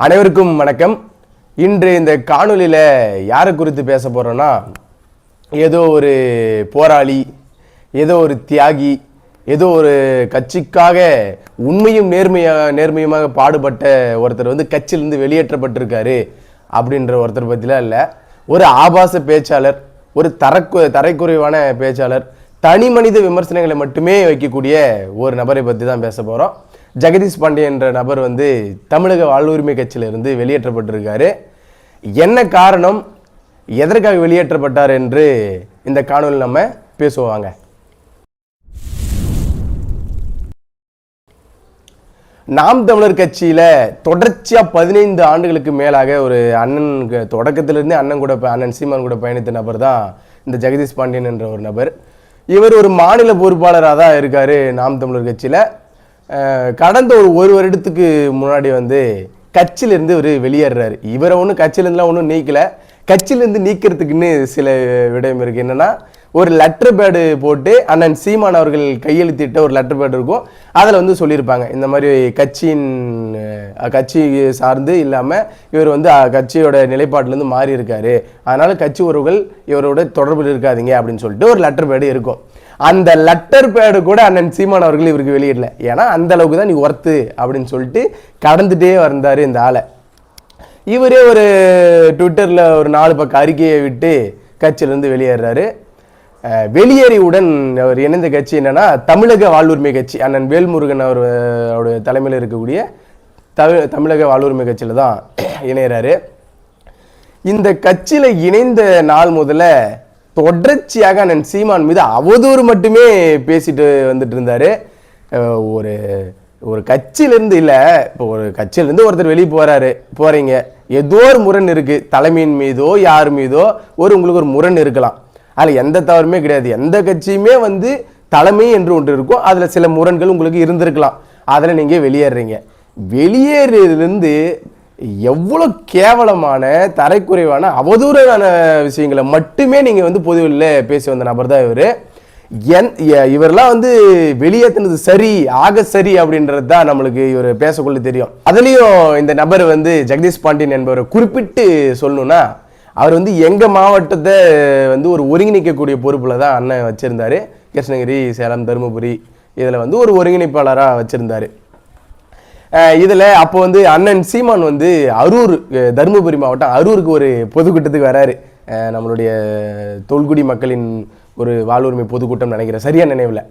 அனைவருக்கும் வணக்கம். இன்று இந்த காணொலியில் யாரை குறித்து பேச போகிறோன்னா, ஏதோ ஒரு போராளி, ஏதோ ஒரு தியாகி, ஏதோ ஒரு கட்சிக்காக உண்மையும் நேர்மையுமாக பாடுபட்ட ஒருத்தர் கட்சியிலிருந்து வெளியேற்றப்பட்டிருக்காரு அப்படின்ற ஒருத்தர் பற்றிலாம் இல்லை. ஒரு ஆபாச பேச்சாளர், ஒரு தரைக்குறைவான பேச்சாளர், தனி மனித விமர்சனங்களை மட்டுமே வைக்கக்கூடிய ஒரு நபரை பற்றி தான் பேச போகிறோம். ஜெகதீஷ் பாண்டியன் என்ற நபர் தமிழக வாழ்வுரிமை கட்சியிலிருந்து வெளியேற்றப்பட்டிருக்காரு. என்ன காரணம், எதற்காக வெளியேற்றப்பட்டார் என்று இந்த காணொலியில் நம்ம பேசுவாங்க. நாம் தமிழர் கட்சியில் தொடர்ச்சியாக 15 ஆண்டுகளுக்கு மேலாக ஒரு அண்ணன் தொடக்கத்திலிருந்து அண்ணன் சீமான் கூட பயணித்த நபர் தான் இந்த ஜெகதீஷ் பாண்டியன் என்ற ஒரு நபர். இவர் ஒரு மாநில பொறுப்பாளராக தான் இருக்கார் நாம் தமிழர் கட்சியில். கடந்த ஒரு வருடத்துக்கு முன்னாடி கட்சியிலேருந்து இவர் வெளியேறாரு. இவரை கட்சியிலேருந்துலாம் ஒன்றும் நீக்கலை. கட்சியிலேருந்து நீக்கிறதுக்குன்னு சில விடயம் இருக்குது. என்னென்னா, ஒரு லெட்டர் பேடு போட்டு அண்ணன் சீமான் அவர்கள் கையெழுத்திட்ட ஒரு லெட்டர் பேடு இருக்கும். அதில் சொல்லியிருப்பாங்க, இந்த மாதிரி கட்சி சார்ந்து இல்லாமல் இவர் கட்சியோட நிலைப்பாட்டிலேருந்து மாறி இருக்காரு, அதனால் கட்சி உறவுகள் இவரோட தொடர்பில் இருக்காதீங்க அப்படின்னு சொல்லிட்டு ஒரு லெட்டர் பேடு இருக்கும். அந்த லெட்டர் பேடு கூட அண்ணன் சீமான் அவர்கள் இவருக்கு வெளியிடல. ஏன்னா அந்த அளவுக்கு தான் நீ ஒர்த்து அப்படின்னு சொல்லிட்டு கடந்துட்டே வந்தார் இந்த ஆளை. இவரே ஒரு ட்விட்டரில் ஒரு 4 பக்க அறிக்கையை விட்டு கட்சியிலேருந்து வெளியேறாரு. வெளியேறியுடன் அவர் இணைந்த கட்சி என்னன்னா தமிழக வாழ்வுரிமை கட்சி. அண்ணன் வேல்முருகன் அவருடைய தலைமையில் இருக்கக்கூடிய தமிழக வாழ்வுரிமை கட்சியில் தான் இணைகிறாரு. இந்த கட்சியில் இணைந்த நாள் முதல்ல தொடர்ச்சியாக அண்ணன் சீமான் மீது அவதூறு மட்டுமே பேசிட்டு வந்துட்டு இருந்தாரு. ஒரு கட்சியிலேருந்து இல்லை, இப்போ ஒரு கட்சியிலேருந்து ஒருத்தர் வெளியே போறீங்க, ஏதோ ஒரு முரண் இருக்கு, தலைமையின் மீதோ யார் மீதோ உங்களுக்கு ஒரு முரண் இருக்கலாம். அதில் எந்த தவறுமே கிடையாது. எந்த கட்சியுமே தலைமை என்று ஒன்று இருக்கும், அதில் சில முரண்கள் உங்களுக்கு இருந்திருக்கலாம். அதில் நீங்கள் வெளியேறீங்க. வெளியேறிலிருந்து எவ்வளோ கேவலமான தரைக்குறைவான அவதூறான விஷயங்களை மட்டுமே நீங்கள் பொதுவெளியில் பேசி வந்த நபர் தான் இவர். இவரெல்லாம் வெளியேற்றினது சரி, ஆக சரி அப்படின்றது தான் நம்மளுக்கு இவர் பேசக்குள்ள தெரியும். அதுலேயும் இந்த நபர் ஜெகதீஷ் பாண்டியன் என்பவரை குறிப்பிட்டு சொல்லணும்னா, அவர் எங்கள் மாவட்டத்தை ஒரு ஒருங்கிணைக்கக்கூடிய பொறுப்பில் தான் அண்ணன் வச்சுருந்தார். கிருஷ்ணகிரி, சேலம், தருமபுரி இதில் ஒரு ஒருங்கிணைப்பாளராக வச்சுருந்தார். இதில் அப்போ அண்ணன் சீமான் அரூர், தருமபுரி மாவட்டம் அரூருக்கு ஒரு பொதுக்கூட்டத்துக்கு வராரு. நம்மளுடைய தொல்குடி மக்களின் ஒரு வாழ்வுரிமை பொதுக்கூட்டம் நினைக்கிறேன், சரியா நினைவில்.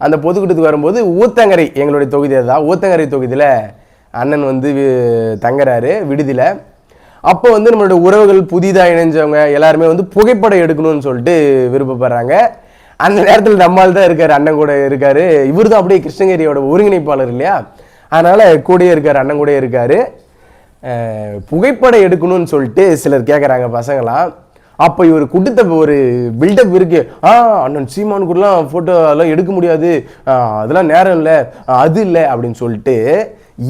அந்த பொதுக்கூட்டத்துக்கு வரும்போது ஊத்தங்கரை, எங்களுடைய தொகுதி தான், ஊத்தங்கரை தொகுதியில் அண்ணன் தங்குறாரு விடுதியில். அப்போ நம்மளுடைய உறவுகள் புதிதாக இணைஞ்சவங்க எல்லாருமே புகைப்படம் எடுக்கணும்னு சொல்லிட்டு விருப்பப்படுறாங்க. அந்த நேரத்தில் நம்மால் தான் இருக்கார், அண்ணன் கூட இருக்கார். இவர் தான் அப்படியே கிருஷ்ணகிரியோட ஒருங்கிணைப்பாளர் இல்லையா, அதனால் கூடயே இருக்கார், அண்ணன் கூட இருக்கார். புகைப்படம் எடுக்கணும்னு சொல்லிட்டு சிலர் கேட்குறாங்க பசங்களாம். அப்போ இவர் கொடுத்த ஒரு பில்டப் இருக்கு, அண்ணன் சீமான் கூடலாம் ஃபோட்டோ எல்லாம் எடுக்க முடியாது, அதெல்லாம் நேரம் இல்லை, அது இல்லை அப்படின்னு சொல்லிட்டு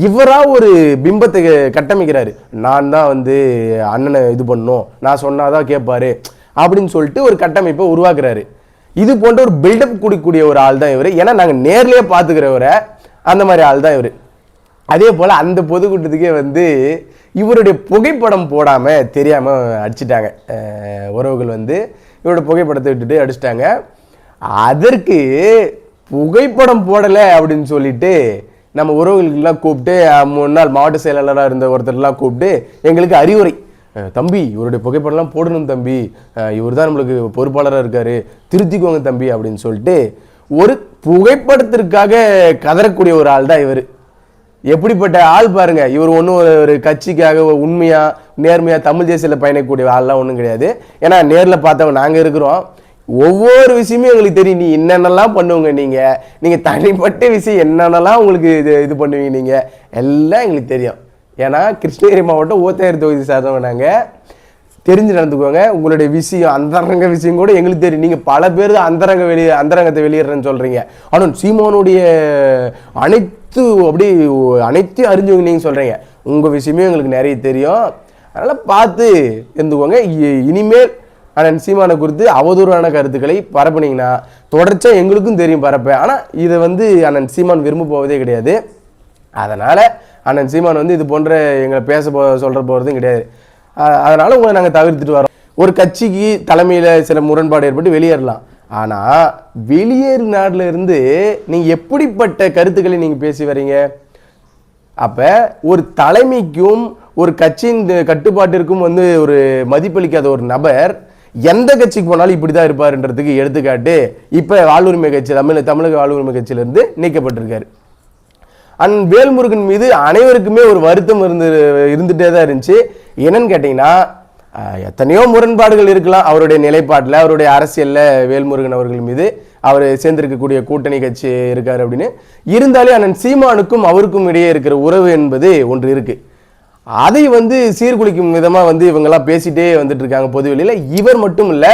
இவராக ஒரு பிம்பத்தை கட்டமைக்கிறாரு. நான் தான் அண்ணனை இது பண்ணணும், நான் சொன்னாதான் கேட்பாரு அப்படின்னு சொல்லிட்டு ஒரு கட்டமைப்பை உருவாக்குறாரு. இது போன்ற ஒரு பில்டப் கொடுக்கக்கூடிய ஒரு ஆள் தான் இவர். ஏன்னா நாங்கள் நேர்லேயே பார்த்துக்கிறவரை அந்த மாதிரி ஆள் தான் இவர். அதே போல் அந்த பொதுக்கூட்டத்துக்கே இவருடைய புகைப்படம் போடாமல் தெரியாமல் அடிச்சிட்டாங்க உறவுகள். இவரோட புகைப்படத்தை விட்டுட்டு அடிச்சிட்டாங்க. அதற்கு புகைப்படம் போடலை அப்படின்னு சொல்லிட்டு நம்ம உறவுகளுக்கெல்லாம் கூப்பிட்டு, முன்னாள் மாவட்ட செயலாளராக இருந்த ஒருத்தர்லாம் கூப்பிட்டு எங்களுக்கு அறிவுரை, தம்பி இவருடைய புகைப்படம்லாம் போடணும் தம்பி, இவர் தான் நம்மளுக்கு பொறுப்பாளராக இருக்கார், திருத்திக்கோங்க தம்பி அப்படின்னு சொல்லிட்டு ஒரு புகைப்படத்திற்காக கதறக்கூடிய ஒரு ஆள் தான் இவர். எப்படிப்பட்ட ஆள் பாருங்க. இவர் ஒன்றும் ஒரு கட்சிக்காக உண்மையா நேர்மையா தமிழ் தேசியில் பயணிக்கக்கூடிய ஆள்லாம் ஒன்றும் கிடையாது. ஏன்னா நேரில் பார்த்தவங்க நாங்கள் இருக்கிறோம், ஒவ்வொரு விஷயமும் எங்களுக்கு தெரியும். நீ என்னென்னலாம் பண்ணுவீங்க, நீங்கள் தனிப்பட்ட விஷயம் என்னென்னலாம் உங்களுக்கு இது பண்ணுவீங்க, நீங்கள் எல்லாம் எங்களுக்கு தெரியும். ஏன்னா கிருஷ்ணகிரி மாவட்டம் ஊத்தங்கரை தொகுதி சார்ந்தவங்க நாங்கள், தெரிஞ்சு நடந்துக்குவாங்க. உங்களுடைய விஷயம், அந்தரங்க விஷயம் கூட எங்களுக்கு தெரியும். நீங்கள் பல பேர் அந்தரங்கத்தை வெளியிடுறேன்னு சொல்கிறீங்க. ஆனால் சீமானுடைய அனைத்தையும் அறிஞ்சவங்க நீங்கள் சொல்கிறீங்க. உங்கள் விஷயமே எங்களுக்கு நிறைய தெரியும், அதனால் பார்த்து இருந்துக்கோங்க. இனிமேல் அண்ணன் சீமானை குறித்து அவதூறான கருத்துக்களை பரப்புனீங்கன்னா தொடர்ச்சியாக எங்களுக்கும் தெரியும் பரப்ப. ஆனால் இதை அண்ணன் சீமான் விரும்ப போவதே கிடையாது. அதனால் அண்ணன் சீமான் வந்து இது போன்ற எங்களை சொல்ற போகிறதும் கிடையாது. அதனால உங்களை நாங்கள் தவிர்த்துட்டு வரோம். ஒரு கட்சிக்கு தலைமையில் சில முரண்பாடு ஏற்பட்டு வெளியேறலாம். ஆனால் வெளியேறு நாட்டில் இருந்து நீங்கள் எப்படிப்பட்ட கருத்துக்களை நீங்கள் பேசி வரீங்க? அப்போ ஒரு தலைமைக்கும் ஒரு கட்சியின் கட்டுப்பாட்டிற்கும் வந்து ஒரு மதிப்பளிக்காத ஒரு நபர் எந்த கட்சிக்கு போனாலும் இப்படி தான் இருப்பாருன்றதுக்கு எடுத்துக்காட்டு இப்போ வாழ்வுரிமை கட்சி தமிழக வாழ்வுரிமை கட்சியிலேருந்து நீக்கப்பட்டிருக்காரு. வேல்முருகன் மீது அனைவருக்குமே ஒரு வருத்தம் இருந்துகிட்டே தான் இருந்துச்சு. என்னன்னு கேட்டிங்கன்னா, எத்தனையோ முரண்பாடுகள் இருக்கலாம் அவருடைய நிலைப்பாட்டில், அவருடைய அரசியலில். வேல்முருகன் அவர்கள் மீது அவர் சேர்ந்திருக்கக்கூடிய கூட்டணி கட்சி இருக்காரு அப்படின்னு இருந்தாலே அண்ணன் சீமானுக்கும் அவருக்கும் இடையே இருக்கிற உறவு என்பது ஒன்று இருக்கு. அதை வந்து சீர்குலைக்கும் விதமாக வந்து இவங்கெல்லாம் பேசிட்டே வந்துட்டு இருக்காங்க பொதுவெளியில். இவர் மட்டும் இல்லை,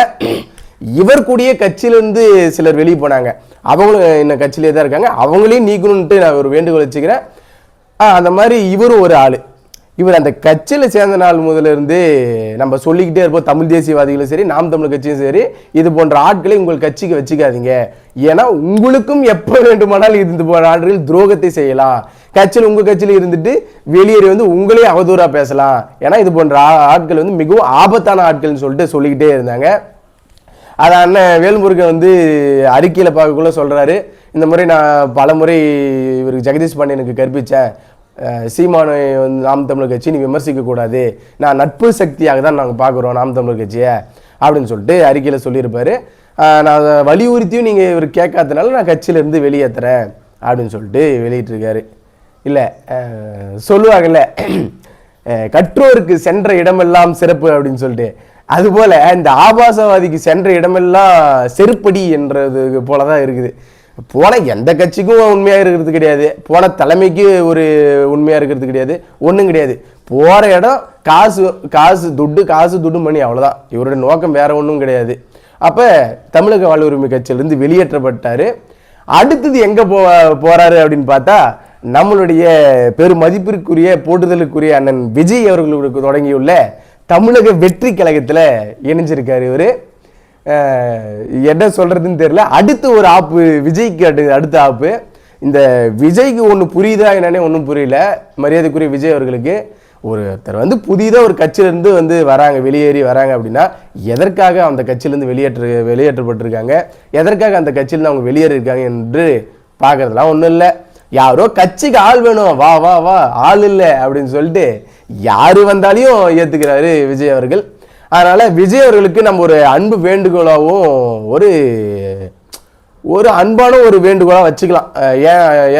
இவர் கூடிய கட்சியிலேருந்து சிலர் வெளியே போனாங்க. அவங்களும் என்ன கட்சியிலே தான் இருக்காங்க. அவங்களையும் நீக்கணும்ட்டு நான் ஒரு வேண்டுகோள் வச்சுக்கிறேன். அந்த மாதிரி இவரும் ஒரு ஆள். இவர் அந்த கட்சியில் சேர்ந்த நாள் முதலிருந்து நம்ம சொல்லிக்கிட்டே இருப்போம், தமிழ் தேசியவாதிகளும் சரி, நாம் தமிழ் கட்சியும் சரி, இது போன்ற ஆட்களை உங்கள் கட்சிக்கு வச்சுக்காதீங்க. ஏன்னா உங்களுக்கும் எப்போ வேண்டுமானால் இது போன்ற ஆட்கள் துரோகத்தை செய்யலாம். கட்சியில் உங்கள் கட்சியில் இருந்துட்டு வெளியேறி வந்து உங்களே அவதூறாக பேசலாம். ஏன்னா இது போன்ற ஆட்கள் வந்து மிகவும் ஆபத்தான ஆட்கள்னு சொல்லிக்கிட்டே இருந்தாங்க. அதை அண்ணன் வேல்முருகன் வந்து அறிக்கையில் பார்க்கக்குள்ள சொல்கிறாரு, இந்த முறை நான் பல முறை இவருக்கு ஜெகதீஷ் பாண்டியனுக்கு கற்பித்தேன், சீமானை வந்து நாம் தமிழர் கட்சி நீ விமர்சிக்கக்கூடாது, நான் நட்பு சக்தியாக தான் நாங்கள் பார்க்குறோம் நாம் தமிழர் கட்சியை அப்படின்னு சொல்லிட்டு அறிக்கையில் சொல்லியிருப்பார். நான் வலியுறுத்தியும் நீங்கள் இவர் கேட்காதனால நான் கட்சியிலேருந்து வெளியேற்றுறேன் அப்படின்னு சொல்லிட்டு வெளியிட்டிருக்காரு. இல்லை சொல்லுவாங்கல்ல, கற்றோருக்கு சென்ற இடமெல்லாம் சிறப்பு அப்படின்னு சொல்லிட்டு, அதுபோல் இந்த ஆபாசவாதிக்கு சென்ற இடமெல்லாம் செருப்படி என்றது போல தான் இருக்குது. போன எந்த கட்சிக்கும் உண்மையாக இருக்கிறது கிடையாது, போன தலைமைக்கு ஒரு உண்மையாக இருக்கிறது கிடையாது, ஒன்றும் கிடையாது. போகிற இடம் காசு துட்டு மணி, அவ்வளோதான். இவருடைய நோக்கம் வேற ஒன்றும் கிடையாது. அப்போ தமிழக வாழ்வுரிமை கட்சியிலேருந்து வெளியேற்றப்பட்டார். அடுத்தது எங்கே போகிறாரு அப்படின்னு பார்த்தா, நம்மளுடைய பெருமதிப்பிற்குரிய போட்டுதலுக்குரிய அண்ணன் விஜய் அவர்களுக்கு தொடங்கியுள்ள தமிழக வெற்றி கழகத்தில் இணைஞ்சிருக்காரு. இவர் என்ன சொல்றதுன்னு தெரியல. அடுத்து ஒரு ஆப்பு விஜய்க்கு, அடுத்த ஆப்பு. இந்த விஜய்க்கு ஒன்று புரியுதா என்னன்னே ஒன்றும் புரியல. மரியாதைக்குரிய விஜய் அவர்களுக்கு ஒருத்தர் வந்து புதிதாக ஒரு கட்சியிலேருந்து வந்து வராங்க, வெளியேறி வராங்க அப்படின்னா எதற்காக அந்த கட்சியிலேருந்து வெளியேற்றப்பட்டிருக்காங்க, எதற்காக அந்த கட்சியிலேருந்து அவங்க வெளியேறியிருக்காங்க என்று பார்க்கறதுலாம் ஒன்றும் இல்லை. யாரோ கட்சிக்கு ஆள் வேணும், வா வா வா, ஆள் இல்லை அப்படின்னு சொல்லிட்டு யாரு வந்தாலையும் ஏற்றுக்கிறாரு விஜய் அவர்கள். அதனால விஜய் அவர்களுக்கு நம்ம ஒரு அன்பு வேண்டுகோளாகவும் ஒரு அன்பான ஒரு வேண்டுகோளாக வச்சுக்கலாம்.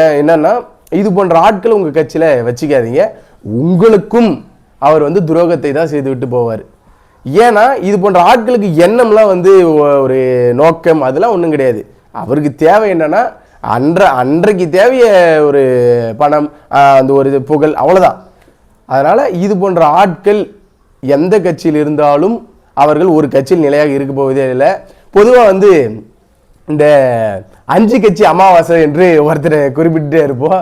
ஏன் என்னன்னா, இது போன்ற ஆட்கள் உங்கள் கட்சியில் வச்சுக்காதீங்க. உங்களுக்கும் அவர் வந்து துரோகத்தை தான் செய்து விட்டு போவார். ஏன்னா இது போன்ற ஆட்களுக்கு எண்ணம்லாம் வந்து ஒரு நோக்கம் அதெல்லாம் ஒன்றும் கிடையாது. அவருக்கு தேவை என்னன்னா, அன்றைக்கு தேவைய ஒரு பணம், அந்த ஒரு புகழ், அவ்வளோதான். அதனால் இது போன்ற ஆட்கள் எந்த கட்சியில் இருந்தாலும் அவர்கள் ஒரு கட்சியில் நிலையாக இருக்க போவதே இல்லை. பொதுவாக வந்து இந்த 5 கட்சி அமாவாசை என்று ஒருத்தரை குறிப்பிட்டுட்டே இருப்போம்.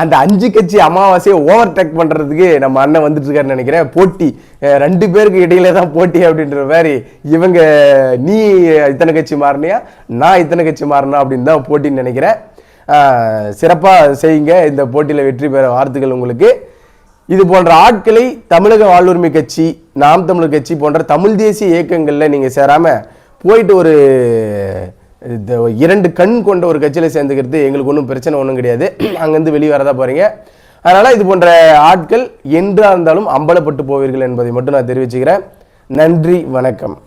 அந்த 5 கட்சி அமாவாசையை ஓவர்டேக் பண்ணுறதுக்கு நம்ம அண்ணன் வந்துட்டு இருக்காருன்னு நினைக்கிறேன். போட்டி 2 பேருக்கு இடையில தான் போட்டி அப்படின்ற மாதிரி, இவங்க நீ இத்தனை கட்சி மாறினியா, நான் இத்தனை கட்சி மாறினா அப்படின்னு தான் போட்டின்னு நினைக்கிறேன். சிறப்பாக செய்யுங்க, இந்த போட்டியில் வெற்றி பெற வாழ்த்துக்கள் உங்களுக்கு. இது போன்ற ஆட்களை தமிழக வாழ்வுரிமை கட்சி, நாம் தமிழர் கட்சி போன்ற தமிழ் தேசிய இயக்கங்களில் நீங்கள் சேராமல் போயிட்டு ஒரு 2 கண் கொண்ட ஒரு கட்சியில் சேர்ந்துக்கிறது எங்களுக்கு ஒன்றும் பிரச்சனை ஒன்றும் கிடையாது. அங்கேருந்து வெளியே வரதான் போகிறீங்க. அதனால் இது போன்ற ஆட்கள் என்றாக இருந்தாலும் அம்பலப்பட்டு போவீர்கள் என்பதை மட்டும் நான் தெரிவிச்சுக்கிறேன். நன்றி, வணக்கம்.